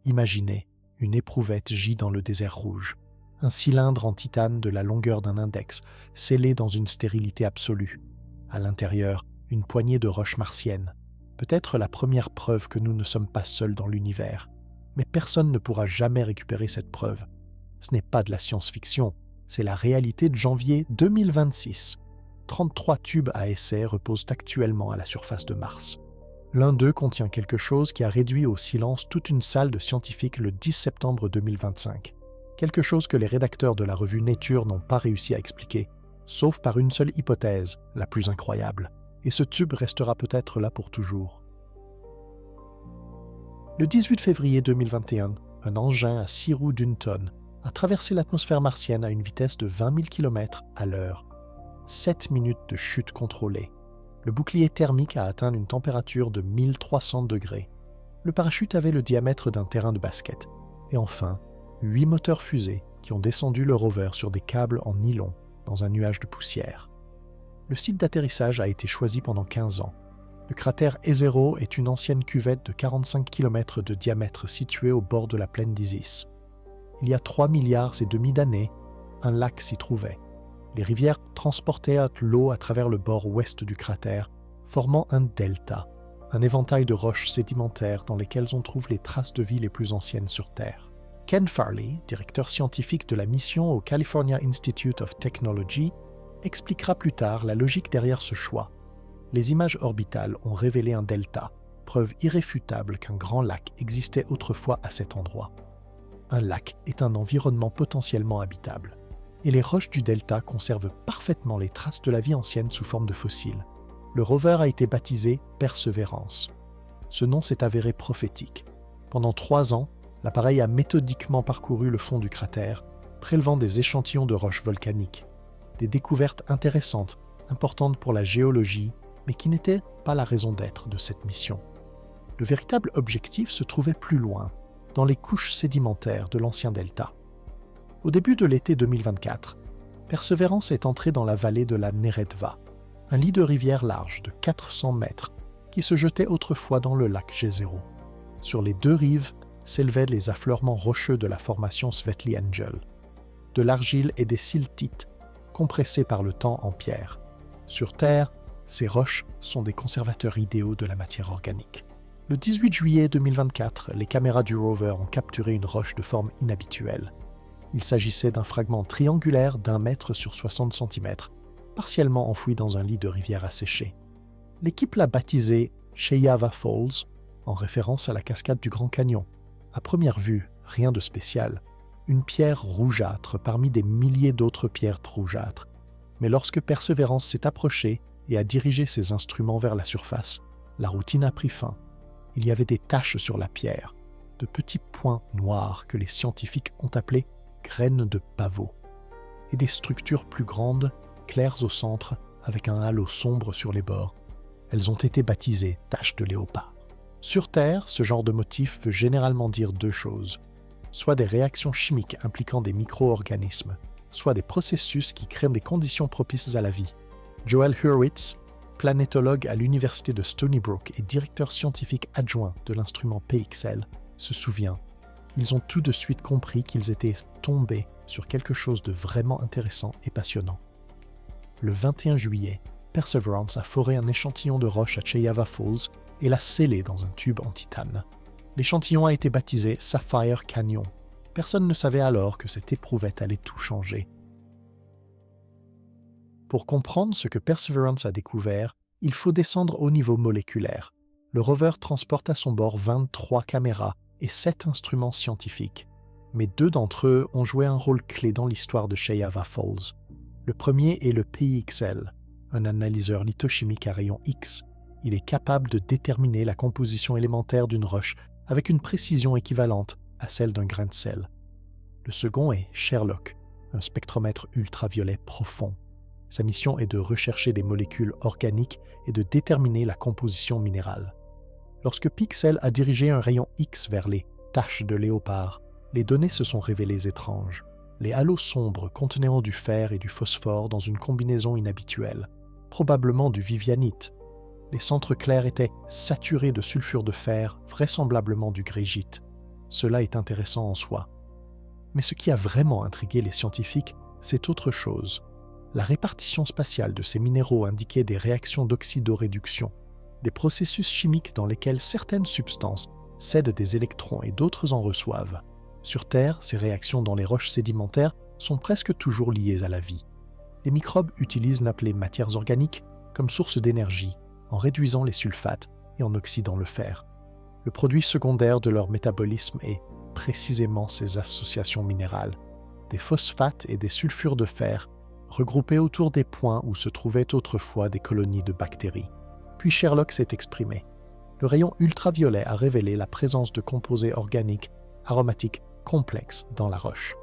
Imaginez, une éprouvette gît dans le désert rouge. Un cylindre en titane de la longueur d'un index, scellé dans une stérilité absolue. À l'intérieur, une poignée de roches martiennes. Peut-être la première preuve que nous ne sommes pas seuls dans l'univers. Mais personne ne pourra jamais récupérer cette preuve. Ce n'est pas de la science-fiction, c'est la réalité de janvier 2026. 33 tubes à essai reposent actuellement à la surface de Mars. L'un d'eux contient quelque chose qui a réduit au silence toute une salle de scientifiques le 10 septembre 2025. Quelque chose que les rédacteurs de la revue Nature n'ont pas réussi à expliquer, sauf par une seule hypothèse, la plus incroyable. Et ce tube restera peut-être là pour toujours. Le 18 février 2021, un engin à 6 roues d'une tonne a traversé l'atmosphère martienne à une vitesse de 20 000 km à l'heure. 7 minutes de chute contrôlée. Le bouclier thermique a atteint une température de 1300 degrés. Le parachute avait le diamètre d'un terrain de basket. Et enfin, 8 moteurs fusées qui ont descendu le rover sur des câbles en nylon dans un nuage de poussière. Le site d'atterrissage a été choisi pendant 15 ans. Le cratère E0 est une ancienne cuvette de 45 km de diamètre située au bord de la plaine d'Isis. Il y a 3 milliards et demi d'années, un lac s'y trouvait. Les rivières transportaient l'eau à travers le bord ouest du cratère, formant un delta, un éventail de roches sédimentaires dans lesquelles on trouve les traces de vie les plus anciennes sur Terre. Ken Farley, directeur scientifique de la mission au California Institute of Technology, expliquera plus tard la logique derrière ce choix. Les images orbitales ont révélé un delta, preuve irréfutable qu'un grand lac existait autrefois à cet endroit. Un lac est un environnement potentiellement habitable, et les roches du delta conservent parfaitement les traces de la vie ancienne sous forme de fossiles. Le rover a été baptisé Perseverance. Ce nom s'est avéré prophétique. Pendant 3 ans, l'appareil a méthodiquement parcouru le fond du cratère, prélevant des échantillons de roches volcaniques. Des découvertes intéressantes, importantes pour la géologie, mais qui n'étaient pas la raison d'être de cette mission. Le véritable objectif se trouvait plus loin, dans les couches sédimentaires de l'ancien delta. Au début de l'été 2024, Perseverance est entrée dans la vallée de la Neretva, un lit de rivière large de 400 mètres qui se jetait autrefois dans le lac G0. Sur les 2 rives s'élevaient les affleurements rocheux de la formation Svetly Angel, de l'argile et des siltites compressés par le temps en pierre. Sur Terre, ces roches sont des conservateurs idéaux de la matière organique. Le 18 juillet 2024, les caméras du rover ont capturé une roche de forme inhabituelle. Il s'agissait d'un fragment triangulaire d'1 mètre sur 60 cm, partiellement enfoui dans un lit de rivière asséché. L'équipe l'a baptisé Cheyava Falls, en référence à la cascade du Grand Canyon. À première vue, rien de spécial. Une pierre rougeâtre parmi des milliers d'autres pierres rougeâtres. Mais lorsque Perseverance s'est approchée et a dirigé ses instruments vers la surface, la routine a pris fin. Il y avait des taches sur la pierre, de petits points noirs que les scientifiques ont appelés graines de pavot, et des structures plus grandes, claires au centre, avec un halo sombre sur les bords. Elles ont été baptisées taches de léopard. Sur Terre, ce genre de motif veut généralement dire 2 choses, soit des réactions chimiques impliquant des micro-organismes, soit des processus qui créent des conditions propices à la vie. Joel Hurwitz, planétologue à l'université de Stony Brook et directeur scientifique adjoint de l'instrument PXL, se souvient. Ils ont tout de suite compris qu'ils étaient tombés sur quelque chose de vraiment intéressant et passionnant. Le 21 juillet, Perseverance a foré un échantillon de roche à Cheyava Falls et l'a scellé dans un tube en titane. L'échantillon a été baptisé Sapphire Canyon. Personne ne savait alors que cette éprouvette allait tout changer. Pour comprendre ce que Perseverance a découvert, il faut descendre au niveau moléculaire. Le rover transporte à son bord 23 caméras et 7 instruments scientifiques. Mais 2 d'entre eux ont joué un rôle clé dans l'histoire de Cheyava Falls. Le premier est le PXL, un analyseur lithochimique à rayon X. Il est capable de déterminer la composition élémentaire d'une roche avec une précision équivalente à celle d'un grain de sel. Le second est Sherlock, un spectromètre ultraviolet profond. Sa mission est de rechercher des molécules organiques et de déterminer la composition minérale. Lorsque Pixel a dirigé un rayon X vers les taches de léopard, les données se sont révélées étranges. Les halos sombres contenant du fer et du phosphore dans une combinaison inhabituelle, probablement du vivianite. Les centres clairs étaient saturés de sulfure de fer, vraisemblablement du grégite. Cela est intéressant en soi. Mais ce qui a vraiment intrigué les scientifiques, c'est autre chose. La répartition spatiale de ces minéraux indiquait des réactions d'oxydoréduction, des processus chimiques dans lesquels certaines substances cèdent des électrons et d'autres en reçoivent. Sur Terre, ces réactions dans les roches sédimentaires sont presque toujours liées à la vie. Les microbes utilisent l'appelée matières organiques comme source d'énergie, en réduisant les sulfates et en oxydant le fer. Le produit secondaire de leur métabolisme est précisément ces associations minérales, des phosphates et des sulfures de fer, regroupés autour des points où se trouvaient autrefois des colonies de bactéries. Puis Sherlock s'est exprimé. Le rayon ultraviolet a révélé la présence de composés organiques aromatiques complexes dans la roche.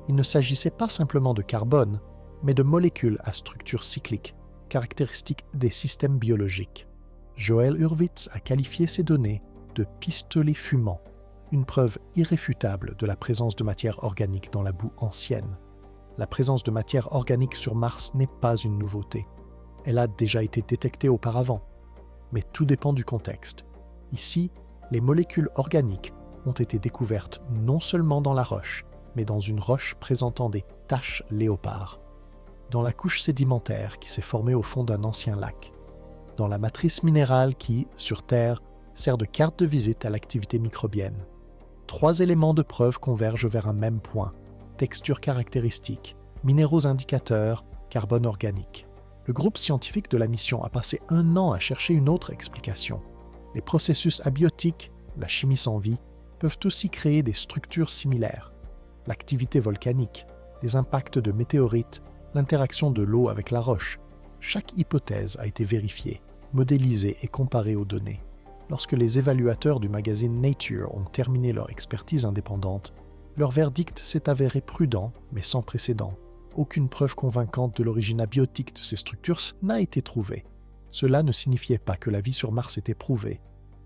Il ne s'agissait pas simplement de carbone, mais de molécules à structure cyclique, caractéristiques des systèmes biologiques. Joel Hurwitz a qualifié ces données de pistolets fumants, une preuve irréfutable de la présence de matière organique dans la boue ancienne. La présence de matière organique sur Mars n'est pas une nouveauté. Elle a déjà été détectée auparavant. Mais tout dépend du contexte. Ici, les molécules organiques ont été découvertes non seulement dans la roche, mais dans une roche présentant des taches léopards, dans la couche sédimentaire qui s'est formée au fond d'un ancien lac, dans la matrice minérale qui, sur Terre, sert de carte de visite à l'activité microbienne. 3 éléments de preuve convergent vers un même point: texture caractéristique, minéraux indicateurs, carbone organique. Le groupe scientifique de la mission a passé 1 an à chercher une autre explication. Les processus abiotiques, la chimie sans vie, peuvent aussi créer des structures similaires. L'activité volcanique, les impacts de météorites, l'interaction de l'eau avec la roche. Chaque hypothèse a été vérifiée, modélisée et comparée aux données. Lorsque les évaluateurs du magazine Nature ont terminé leur expertise indépendante, leur verdict s'est avéré prudent, mais sans précédent. Aucune preuve convaincante de l'origine abiotique de ces structures n'a été trouvée. Cela ne signifiait pas que la vie sur Mars était prouvée,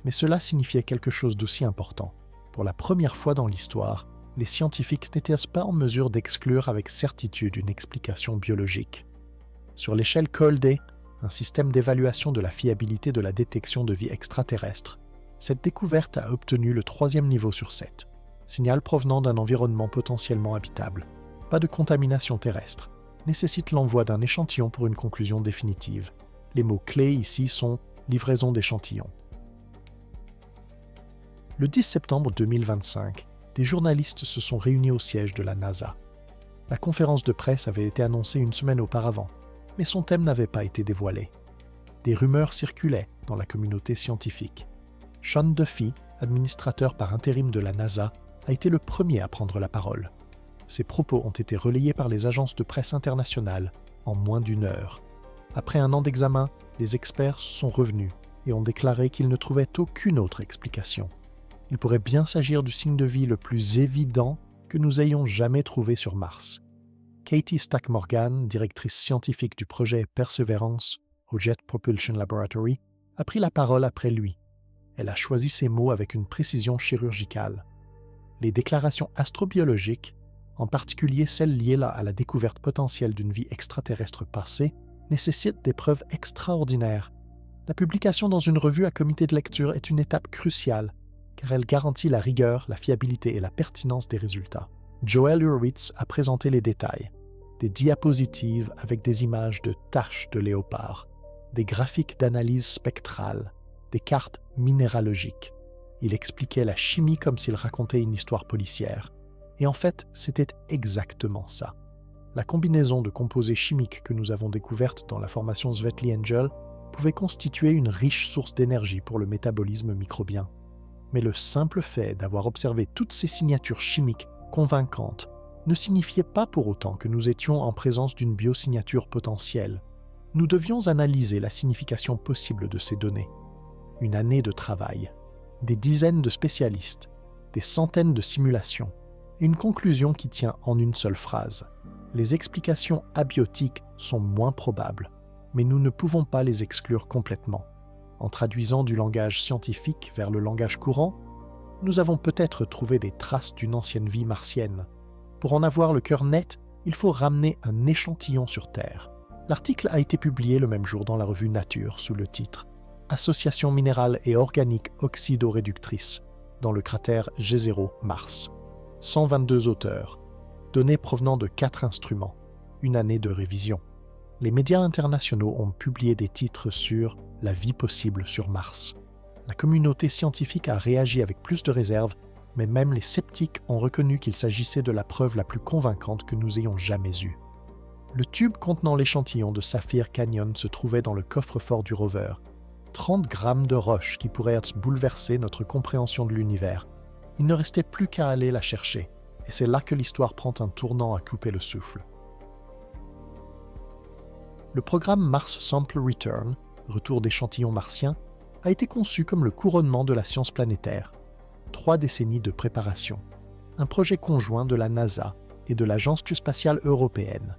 mais cela signifiait quelque chose d'aussi important. Pour la première fois dans l'histoire, les scientifiques n'étaient pas en mesure d'exclure avec certitude une explication biologique. Sur l'échelle Colday, un système d'évaluation de la fiabilité de la détection de vie extraterrestre, cette découverte a obtenu le 3e niveau sur 7, signal provenant d'un environnement potentiellement habitable. Pas de contamination terrestre, nécessite l'envoi d'un échantillon pour une conclusion définitive. Les mots-clés ici sont « livraison d'échantillons ». Le 10 septembre 2025, des journalistes se sont réunis au siège de la NASA. La conférence de presse avait été annoncée 1 semaine auparavant, mais son thème n'avait pas été dévoilé. Des rumeurs circulaient dans la communauté scientifique. Sean Duffy, administrateur par intérim de la NASA, a été le premier à prendre la parole. Ses propos ont été relayés par les agences de presse internationales en moins d'1 heure. Après 1 an d'examen, les experts sont revenus et ont déclaré qu'ils ne trouvaient aucune autre explication. Il pourrait bien s'agir du signe de vie le plus évident que nous ayons jamais trouvé sur Mars. Katie Stack-Morgan, directrice scientifique du projet Perseverance au Jet Propulsion Laboratory, a pris la parole après lui. Elle a choisi ses mots avec une précision chirurgicale. Les déclarations astrobiologiques, en particulier celles liées à la découverte potentielle d'une vie extraterrestre passée, nécessitent des preuves extraordinaires. La publication dans une revue à comité de lecture est une étape cruciale, car elle garantit la rigueur, la fiabilité et la pertinence des résultats. Joel Hurwitz a présenté les détails. Des diapositives avec des images de taches de léopard, des graphiques d'analyse spectrale, des cartes minéralogiques. Il expliquait la chimie comme s'il racontait une histoire policière. Et en fait, c'était exactement ça. La combinaison de composés chimiques que nous avons découverte dans la formation Svetly Angel pouvait constituer une riche source d'énergie pour le métabolisme microbien. Mais le simple fait d'avoir observé toutes ces signatures chimiques convaincantes ne signifiait pas pour autant que nous étions en présence d'une biosignature potentielle. Nous devions analyser la signification possible de ces données. 1 année de travail, des dizaines de spécialistes, des centaines de simulations, et une conclusion qui tient en une seule phrase. Les explications abiotiques sont moins probables, mais nous ne pouvons pas les exclure complètement. En traduisant du langage scientifique vers le langage courant, nous avons peut-être trouvé des traces d'une ancienne vie martienne. Pour en avoir le cœur net, il faut ramener un échantillon sur Terre. L'article a été publié le même jour dans la revue Nature sous le titre « Association minérale et organique oxydoréductrice ». dans le cratère G0 Mars. 122 auteurs, données provenant de 4 instruments, une année de révision. Les médias internationaux ont publié des titres sur « La vie possible sur Mars ». La communauté scientifique a réagi avec plus de réserve, mais même les sceptiques ont reconnu qu'il s'agissait de la preuve la plus convaincante que nous ayons jamais eue. Le tube contenant l'échantillon de Saphir Canyon se trouvait dans le coffre-fort du rover. 30 grammes de roche qui pourraient bouleverser notre compréhension de l'univers. Il ne restait plus qu'à aller la chercher, et c'est là que l'histoire prend un tournant à couper le souffle. Le programme Mars Sample Return, retour d'échantillons martiens, a été conçu comme le couronnement de la science planétaire. 3 décennies de préparation. Un projet conjoint de la NASA et de l'Agence spatiale européenne.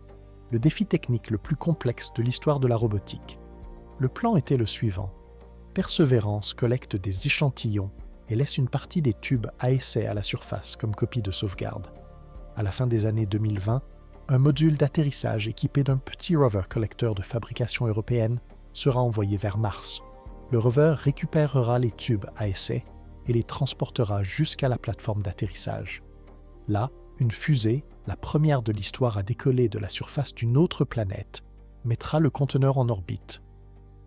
Le défi technique le plus complexe de l'histoire de la robotique. Le plan était le suivant. Perseverance collecte des échantillons et laisse une partie des tubes à essai à la surface comme copie de sauvegarde. À la fin des années 2020, un module d'atterrissage équipé d'un petit rover collecteur de fabrication européenne sera envoyé vers Mars. Le rover récupérera les tubes à essai et les transportera jusqu'à la plateforme d'atterrissage. Là, une fusée, la première de l'histoire à décoller de la surface d'une autre planète, mettra le conteneur en orbite.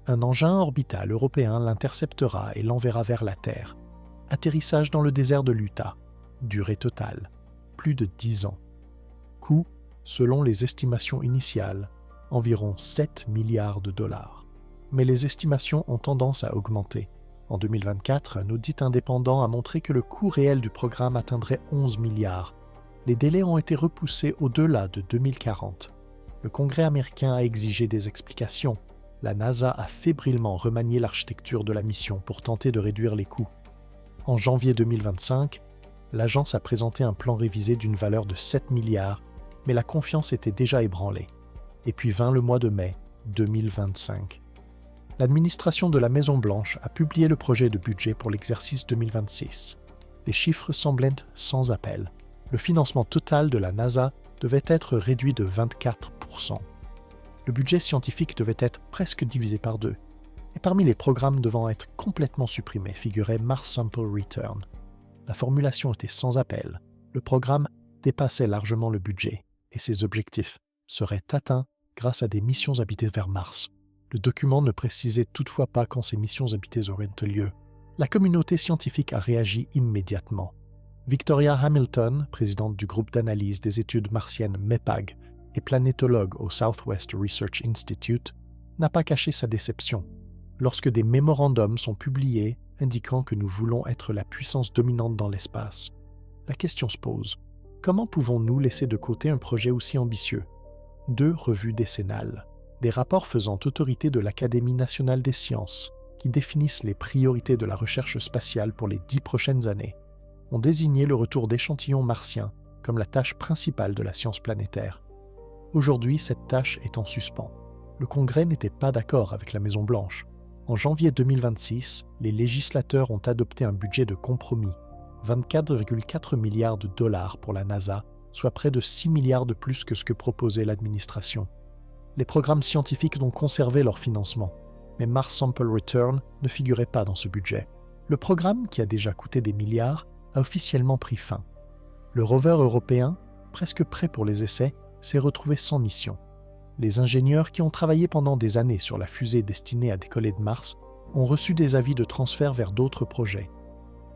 Un engin orbital européen l'interceptera et l'enverra vers la Terre. Atterrissage dans le désert de l'Utah. Durée totale, plus de 10 ans. Coût, selon les estimations initiales, environ 7 milliards de dollars. Mais les estimations ont tendance à augmenter. En 2024, un audit indépendant a montré que le coût réel du programme atteindrait 11 milliards. Les délais ont été repoussés au-delà de 2040. Le Congrès américain a exigé des explications. La NASA a fébrilement remanié l'architecture de la mission pour tenter de réduire les coûts. En janvier 2025, l'agence a présenté un plan révisé d'une valeur de 7 milliards, mais la confiance était déjà ébranlée. Et puis vint le mois de mai 2025. L'administration de la Maison-Blanche a publié le projet de budget pour l'exercice 2026. Les chiffres semblaient sans appel. Le financement total de la NASA devait être réduit de 24%. Le budget scientifique devait être presque divisé par 2. Et parmi les programmes devant être complètement supprimés figurait Mars Sample Return. La formulation était sans appel. Le programme dépassait largement le budget et ses objectifs seraient atteints grâce à des missions habitées vers Mars. Le document ne précisait toutefois pas quand ces missions habitées auraient lieu. La communauté scientifique a réagi immédiatement. Victoria Hamilton, présidente du groupe d'analyse des études martiennes MEPAG et planétologue au Southwest Research Institute, n'a pas caché sa déception. Lorsque des mémorandums sont publiés indiquant que nous voulons être la puissance dominante dans l'espace, la question se pose. Comment pouvons-nous laisser de côté un projet aussi ambitieux? 2 revues décennales. Des rapports faisant autorité de l'Académie nationale des sciences, qui définissent les priorités de la recherche spatiale pour les 10 prochaines années, ont désigné le retour d'échantillons martiens comme la tâche principale de la science planétaire. Aujourd'hui, cette tâche est en suspens. Le Congrès n'était pas d'accord avec la Maison-Blanche. En janvier 2026, les législateurs ont adopté un budget de compromis, 24,4 milliards de dollars pour la NASA, soit près de 6 milliards de plus que ce que proposait l'administration. Les programmes scientifiques ont conservé leur financement, mais Mars Sample Return ne figurait pas dans ce budget. Le programme, qui a déjà coûté des milliards, a officiellement pris fin. Le rover européen, presque prêt pour les essais, s'est retrouvé sans mission. Les ingénieurs qui ont travaillé pendant des années sur la fusée destinée à décoller de Mars ont reçu des avis de transfert vers d'autres projets.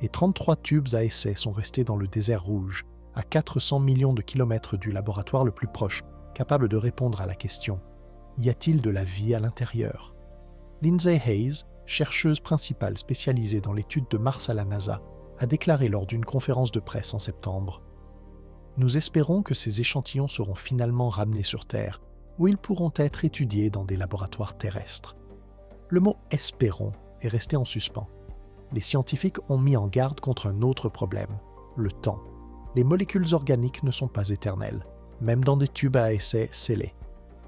Et 33 tubes à essai sont restés dans le désert rouge, à 400 millions de kilomètres du laboratoire le plus proche, capable de répondre à la question « Y a-t-il de la vie à l'intérieur ?» Lindsay Hayes, chercheuse principale spécialisée dans l'étude de Mars à la NASA, a déclaré lors d'une conférence de presse en septembre « Nous espérons que ces échantillons seront finalement ramenés sur Terre, où ils pourront être étudiés dans des laboratoires terrestres. » Le mot « espérons » est resté en suspens. Les scientifiques ont mis en garde contre un autre problème, le temps. Les molécules organiques ne sont pas éternelles, même dans des tubes à essai scellés.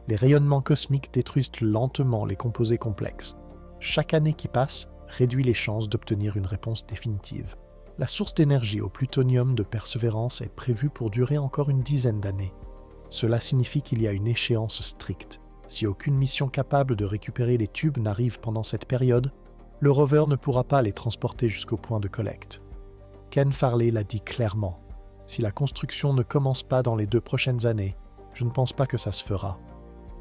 Les rayonnements cosmiques détruisent lentement les composés complexes. Chaque année qui passe réduit les chances d'obtenir une réponse définitive. La source d'énergie au plutonium de Persévérance est prévue pour durer encore une dizaine d'années. Cela signifie qu'il y a une échéance stricte. Si aucune mission capable de récupérer les tubes n'arrive pendant cette période, le rover ne pourra pas les transporter jusqu'au point de collecte. Ken Farley l'a dit clairement. Si la construction ne commence pas dans les 2 prochaines années, je ne pense pas que ça se fera.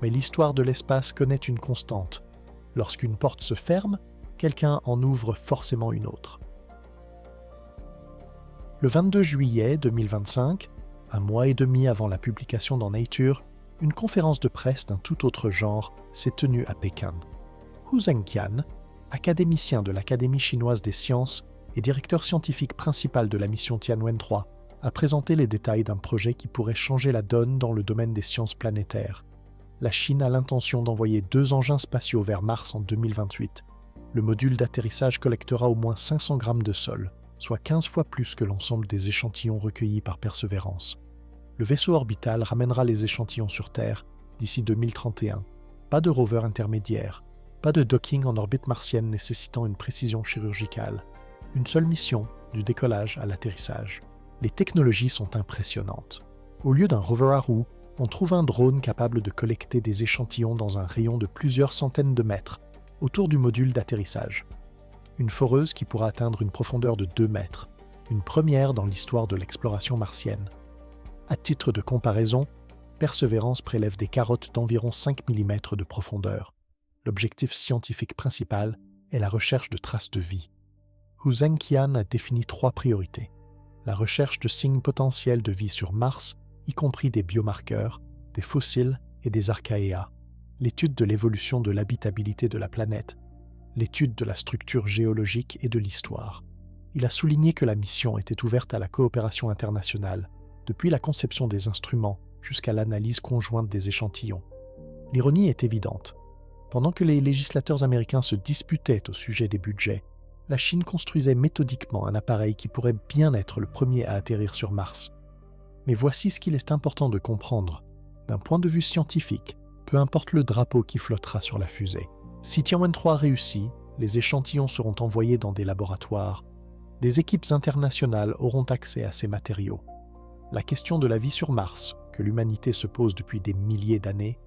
Mais l'histoire de l'espace connaît une constante. Lorsqu'une porte se ferme, quelqu'un en ouvre forcément une autre. Le 22 juillet 2025, un mois et demi avant la publication dans Nature, une conférence de presse d'un tout autre genre s'est tenue à Pékin. Hu Zhenqian, académicien de l'Académie chinoise des sciences et directeur scientifique principal de la mission Tianwen-3, a présenté les détails d'un projet qui pourrait changer la donne dans le domaine des sciences planétaires. La Chine a l'intention d'envoyer 2 engins spatiaux vers Mars en 2028. Le module d'atterrissage collectera au moins 500 grammes de sol, soit 15 fois plus que l'ensemble des échantillons recueillis par Perseverance. Le vaisseau orbital ramènera les échantillons sur Terre d'ici 2031. Pas de rover intermédiaire, pas de docking en orbite martienne nécessitant une précision chirurgicale. Une seule mission, du décollage à l'atterrissage. Les technologies sont impressionnantes. Au lieu d'un rover à roues, on trouve un drone capable de collecter des échantillons dans un rayon de plusieurs centaines de mètres, autour du module d'atterrissage. Une foreuse qui pourra atteindre une profondeur de 2 mètres, une première dans l'histoire de l'exploration martienne. À titre de comparaison, Perseverance prélève des carottes d'environ 5 mm de profondeur. L'objectif scientifique principal est la recherche de traces de vie. Hu Zhenqian a défini 3 priorités. La recherche de signes potentiels de vie sur Mars, y compris des biomarqueurs, des fossiles et des archaea. L'étude de l'évolution de l'habitabilité de la planète. L'étude de la structure géologique et de l'histoire. Il a souligné que la mission était ouverte à la coopération internationale, depuis la conception des instruments jusqu'à l'analyse conjointe des échantillons. L'ironie est évidente. Pendant que les législateurs américains se disputaient au sujet des budgets, la Chine construisait méthodiquement un appareil qui pourrait bien être le premier à atterrir sur Mars. Mais voici ce qu'il est important de comprendre. D'un point de vue scientifique, peu importe le drapeau qui flottera sur la fusée. Si Tianwen-3 réussit, les échantillons seront envoyés dans des laboratoires. Des équipes internationales auront accès à ces matériaux. La question de la vie sur Mars, que l'humanité se pose depuis des milliers d'années,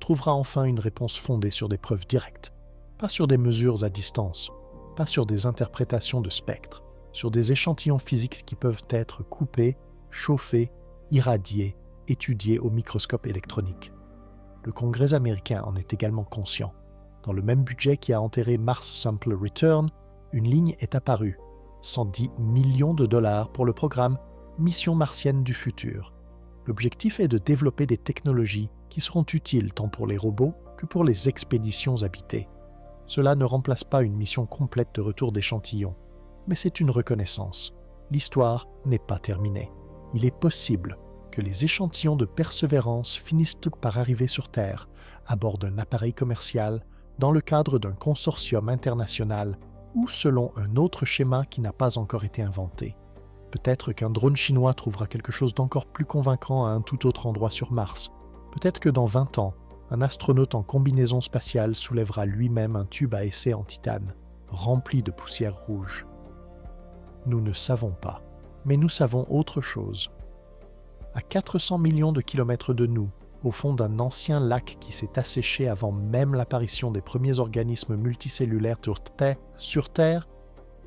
trouvera enfin une réponse fondée sur des preuves directes, pas sur des mesures à distance, pas sur des interprétations de spectres, sur des échantillons physiques qui peuvent être coupés, chauffés, irradiés, étudiés au microscope électronique. Le Congrès américain en est également conscient. Dans le même budget qui a enterré Mars Sample Return, une ligne est apparue, 110 millions de dollars pour le programme Mission martienne du futur. L'objectif est de développer des technologies qui seront utiles tant pour les robots que pour les expéditions habitées. Cela ne remplace pas une mission complète de retour d'échantillons, mais c'est une reconnaissance. L'histoire n'est pas terminée. Il est possible que les échantillons de Perseverance finissent par arriver sur Terre, à bord d'un appareil commercial, dans le cadre d'un consortium international ou selon un autre schéma qui n'a pas encore été inventé. Peut-être qu'un drone chinois trouvera quelque chose d'encore plus convaincant à un tout autre endroit sur Mars. Peut-être que dans 20 ans, un astronaute en combinaison spatiale soulèvera lui-même un tube à essai en titane, rempli de poussière rouge. Nous ne savons pas, mais nous savons autre chose. À 400 millions de kilomètres de nous, au fond d'un ancien lac qui s'est asséché avant même l'apparition des premiers organismes multicellulaires sur Terre,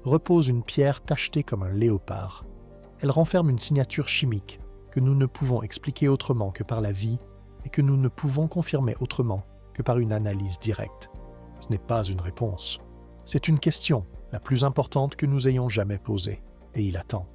repose une pierre tachetée comme un léopard. Elle renferme une signature chimique que nous ne pouvons expliquer autrement que par la vie et que nous ne pouvons confirmer autrement que par une analyse directe. Ce n'est pas une réponse. C'est une question, la plus importante que nous ayons jamais posée, et il attend.